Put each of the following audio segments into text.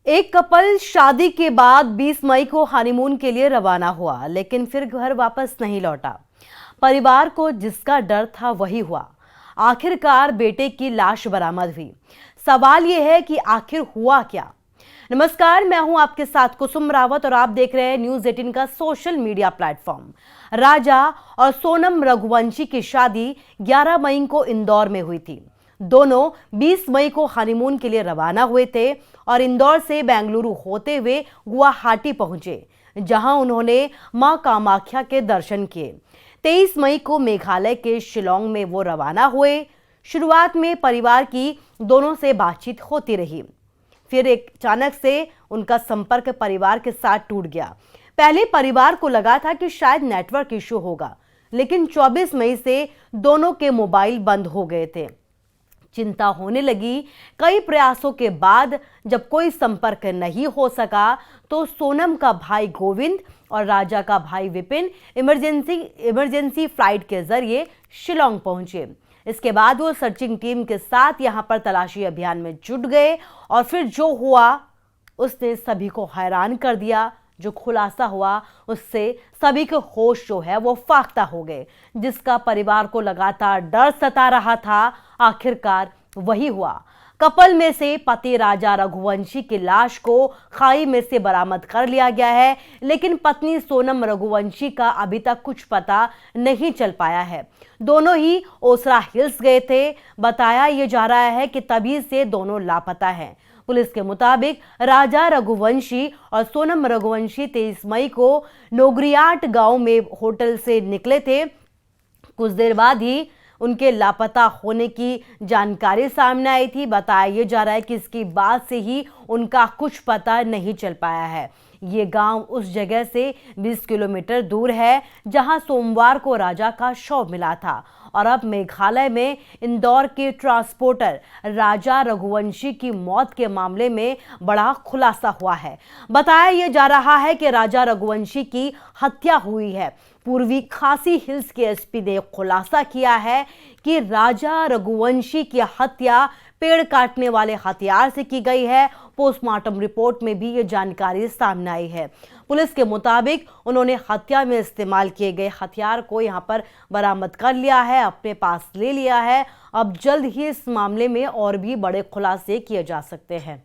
एक कपल शादी के बाद 20 मई को हनीमून के लिए रवाना हुआ, लेकिन फिर घर वापस नहीं लौटा। परिवार को जिसका डर था वही हुआ। आखिरकार बेटे की लाश बरामद हुई। सवाल यह है कि आखिर हुआ क्या। नमस्कार, मैं हूं आपके साथ कुसुम रावत और आप देख रहे हैं न्यूज़ 18 का सोशल मीडिया प्लेटफॉर्म। राजा और सोनम रघुवंशी की शादी 11 मई को इंदौर में हुई थी। दोनों 20 मई को हनीमून के लिए रवाना हुए थे और इंदौर से बेंगलुरु होते हुए गुवाहाटी पहुंचे, जहां उन्होंने मां कामाख्या के दर्शन किए। 23 मई को मेघालय के शिलोंग में वो रवाना हुए। शुरुआत में परिवार की दोनों से बातचीत होती रही, फिर एक अचानक से उनका संपर्क परिवार के साथ टूट गया। पहले परिवार को लगा था कि शायद नेटवर्क इशू होगा, लेकिन 24 मई से दोनों के मोबाइल बंद हो गए थे। चिंता होने लगी। कई प्रयासों के बाद जब कोई संपर्क नहीं हो सका तो सोनम का भाई गोविंद और राजा का भाई विपिन इमरजेंसी फ्लाइट के जरिए शिलोंग पहुंचे। इसके बाद वो सर्चिंग टीम के साथ यहां पर तलाशी अभियान में जुट गए और फिर जो हुआ उसने सभी को हैरान कर दिया। जो खुलासा हुआ उससे सभी के होश जो है वो फाख्ता हो गए। जिसका परिवार को लगातार डर सता रहा था, आखिरकार वही हुआ। कपल में से पति राजा रघुवंशी की लाश को खाई में से बरामद कर लिया गया है, लेकिन पत्नी सोनम रघुवंशी का अभी तक कुछ पता नहीं चल पाया है। दोनों ही ओसरा हिल्स गए थे। बताया यह जा रहा है कि तभी से दोनों लापता हैं। पुलिस के मुताबिक राजा रघुवंशी और सोनम रघुवंशी 23 मई को नोगरियाट गांव में होटल से निकले थे। कुछ देर बाद ही उनके लापता होने की जानकारी सामने आई थी। बताया यह जा रहा है कि इसके बाद से ही उनका कुछ पता नहीं चल पाया है। ये गांव उस जगह से 20 किलोमीटर दूर है जहां सोमवार को राजा का शव मिला था। और अब मेघालय में इंदौर के ट्रांसपोर्टर राजा रघुवंशी की मौत के मामले में बड़ा खुलासा हुआ है। बताया यह जा रहा है कि राजा रघुवंशी की हत्या हुई है। पूर्वी खासी हिल्स के एसपी ने खुलासा किया है कि राजा रघुवंशी की हत्या पेड़ काटने वाले हथियार से की गई है। पोस्टमार्टम रिपोर्ट में भी ये जानकारी सामने आई है। पुलिस के मुताबिक उन्होंने हत्या में इस्तेमाल किए गए हथियार को यहां पर बरामद कर लिया है, अपने पास ले लिया है। अब जल्द ही इस मामले में और भी बड़े खुलासे किए जा सकते हैं।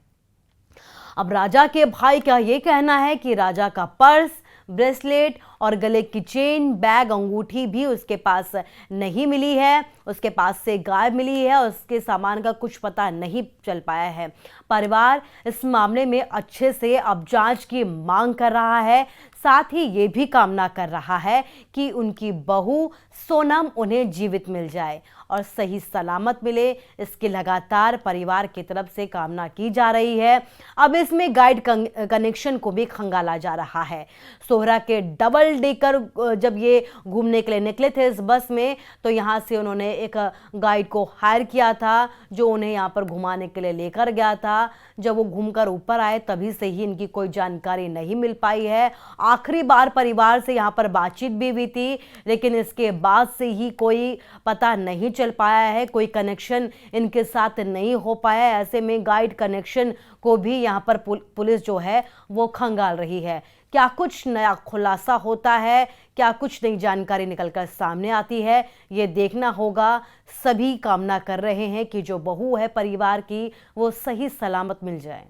अब राजा के भाई का ये कहना है कि राजा का पर्स, ब्रेसलेट और गले की चेन, बैग, अंगूठी भी उसके पास नहीं मिली है। उसके पास से गायब मिली है। उसके सामान का कुछ पता नहीं चल पाया है। परिवार इस मामले में अच्छे से अब जांच की मांग कर रहा है। साथ ही ये भी कामना कर रहा है कि उनकी बहू सोनम उन्हें जीवित मिल जाए और सही सलामत मिले। इसकी लगातार परिवार की तरफ से कामना की जा रही है। अब इसमें गाइड कनेक्शन को भी खंगाला जा रहा है। सोहरा के डबल डेकर जब ये घूमने के लिए निकले थे इस बस में, तो यहाँ से उन्होंने एक गाइड को हायर किया था जो उन्हें यहाँ पर घुमाने के लिए लेकर गया था। जब वो घूमकर ऊपर आए तभी से ही इनकी कोई जानकारी नहीं मिल पाई है। आखिरी बार परिवार से यहाँ पर बातचीत भी हुई थी, लेकिन इसके बाद से ही कोई पता नहीं चल पाया है, कोई कनेक्शन इनके साथ नहीं हो पाया है। ऐसे में गाइड कनेक्शन को भी यहाँ पर पुलिस जो है वो खंगाल रही है। क्या कुछ नया खुलासा होता है, क्या कुछ नई जानकारी निकलकर सामने आती है, ये देखना होगा। सभी कामना कर रहे हैं कि जो बहू है परिवार की वो सही सलामत मिल जाए।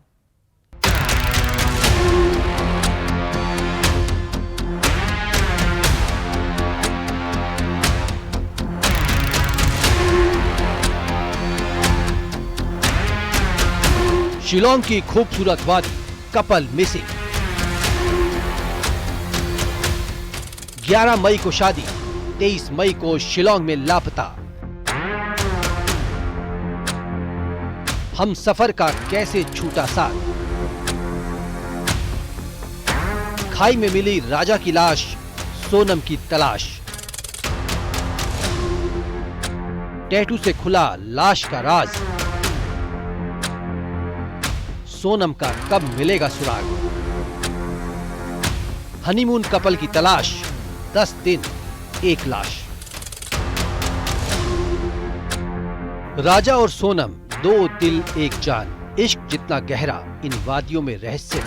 शिलोंग की खूबसूरत वादी, कपल मिसिंग। 11 मई को शादी, 23 मई को शिलोंग में लापता। हम सफर का कैसे छूटा साथ। खाई में मिली राजा की लाश, सोनम की तलाश। टैटू से खुला लाश का राज। सोनम का कब मिलेगा सुराग। हनीमून कपल की तलाश, 10 दिन 1 लाश। राजा और सोनम, 2 दिल 1 जान, इश्क जितना गहरा, इन वादियों में रहस्य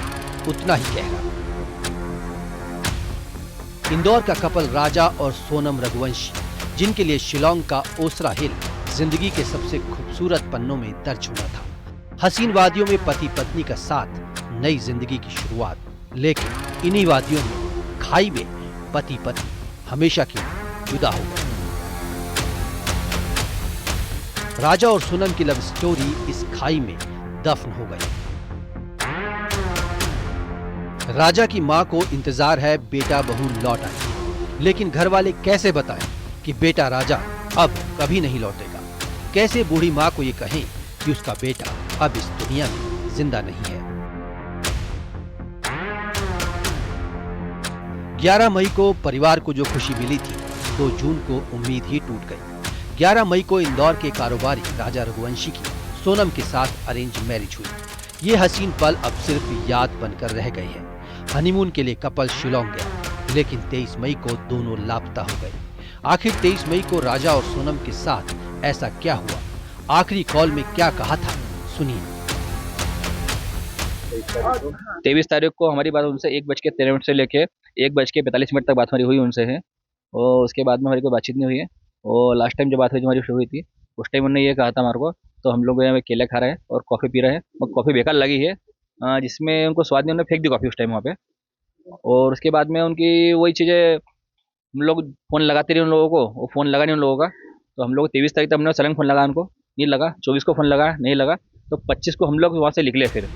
उतना ही गहरा। इंदौर का कपल राजा और सोनम रघुवंशी, जिनके लिए शिलोंग का ओसरा हिल जिंदगी के सबसे खूबसूरत पन्नों में दर्ज हुआ था। हसीन वादियों में पति पत्नी का साथ, नई जिंदगी की शुरुआत। लेकिन इन्हीं वादियों में, खाई में, पति पत्नी हमेशा के लिए जुदा हो गए। राजा और सोनम की लव स्टोरी इस खाई में दफन हो गई। राजा की मां को इंतजार है बेटा बहू लौट आए, लेकिन घर वाले कैसे बताएं कि बेटा राजा अब कभी नहीं लौटेगा? कैसे बूढ़ी मां को ये कहें कि उसका बेटा अब इस दुनिया में जिंदा नहीं है? 11 मई को परिवार को जो खुशी मिली थी, 2 जून को उम्मीद ही टूट गई। 11 मई को इंदौर के कारोबारी राजा रघुवंशी की सोनम के साथ अरेंज मैरिज हुई। ये हसीन पल अब सिर्फ याद बनकर रह गए हैं। हनीमून के लिए कपल शिलोंग गया, लेकिन 23 मई को दोनों लापता हो गए। आखिर 23 मई को राजा और सोनम के साथ ऐसा क्या हुआ? आखिरी कॉल में क्या कहा था, सुनिए। 23 तारीख को हमारी बात उनसे 1:13 से लेके 1:45 तक बात हमारी हुई उनसे है, और उसके बाद में हमारी कोई बातचीत नहीं हुई है। और लास्ट टाइम जब बात हुई हमारी शुरू हुई थी, उस टाइम उन्होंने ये कहा था हमारे को, तो हम लोग यहाँ केले खा रहे हैं और कॉफ़ी पी रहे हैं, और कॉफ़ी बेकार लगी है, जिसमें उनको स्वाद नहीं, उन्होंने फेंक दी कॉफ़ी उस टाइम वहाँ पे। और उसके बाद में उनकी वही चीज़ें, हम लोग फ़ोन लगाते रहे उन लोगों को, वो फ़ोन लगा नहीं उन लोगों का। तो हम लोग 23 तारीख तक हमने सलंग फ़ोन लगा उनको, नहीं लगा। 24 को फ़ोन लगा, नहीं लगा। तो 25 को हम लोग वहाँ से निकले। फिर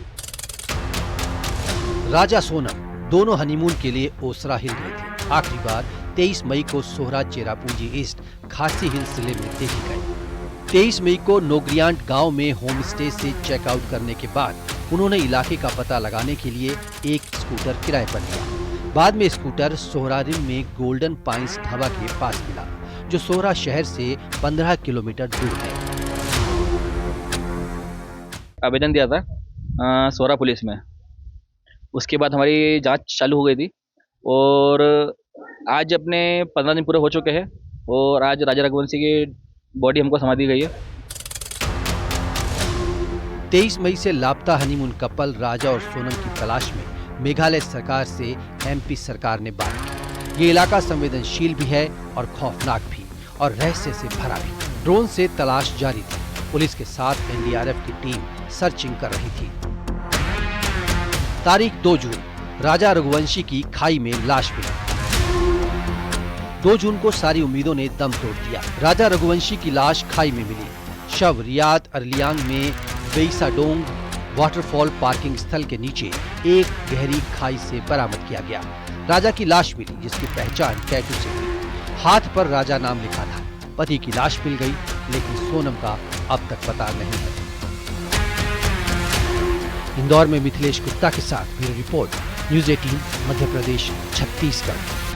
राजा सोनम दोनों हनीमून के लिए ओसरा हिल गए थे। आखिरी बार 23 मई को सोहरा चेरापूंजी ईस्ट खासी हिल जिले में देखे गए। 23 मई को नोग्रियांट गांव में होम स्टे से चेकआउट करने के बाद उन्होंने इलाके का पता लगाने के लिए एक स्कूटर किराए पर लिया। बाद में स्कूटर सोहरारिम में गोल्डन पाइन्स ढाबा के पास मिला, जो सोहरा शहर से 15 किलोमीटर दूर है। आवेदन दिया था सोहरा पुलिस में। उसके बाद हमारी जांच चालू हो गई थी, और आज अपने 15 दिन पूरे हो चुके हैं, और आज राजा रघुवंशी की बॉडी हमको समा दी गई है। 23 मई से लापता हनीमून कपल राजा और सोनम की तलाश में मेघालय सरकार से एमपी सरकार ने बात की। ये इलाका संवेदनशील भी है और खौफनाक भी, और रहस्य से भरा भी। ड्रोन से तलाश जारी थी। पुलिस के साथ एनडीआरएफ की टीम सर्चिंग कर रही थी। तारीख 2 जून, राजा रघुवंशी की खाई में लाश मिली। 2 जून को सारी उम्मीदों ने दम तोड़ दिया। राजा रघुवंशी की लाश खाई में मिली। शव रियाद अरलियांग में बेइसाडोंग वाटरफॉल पार्किंग स्थल के नीचे एक गहरी खाई से बरामद किया गया। राजा की लाश मिली, जिसकी पहचान टैटू से हुई। हाथ पर राजा नाम लिखा था। पति की लाश मिल गई, लेकिन सोनम का अब तक पता नहीं है। इंदौर में मिथिलेश गुप्ता के साथ bureau report, news 18 Madhya Pradesh, Chhattisgarh.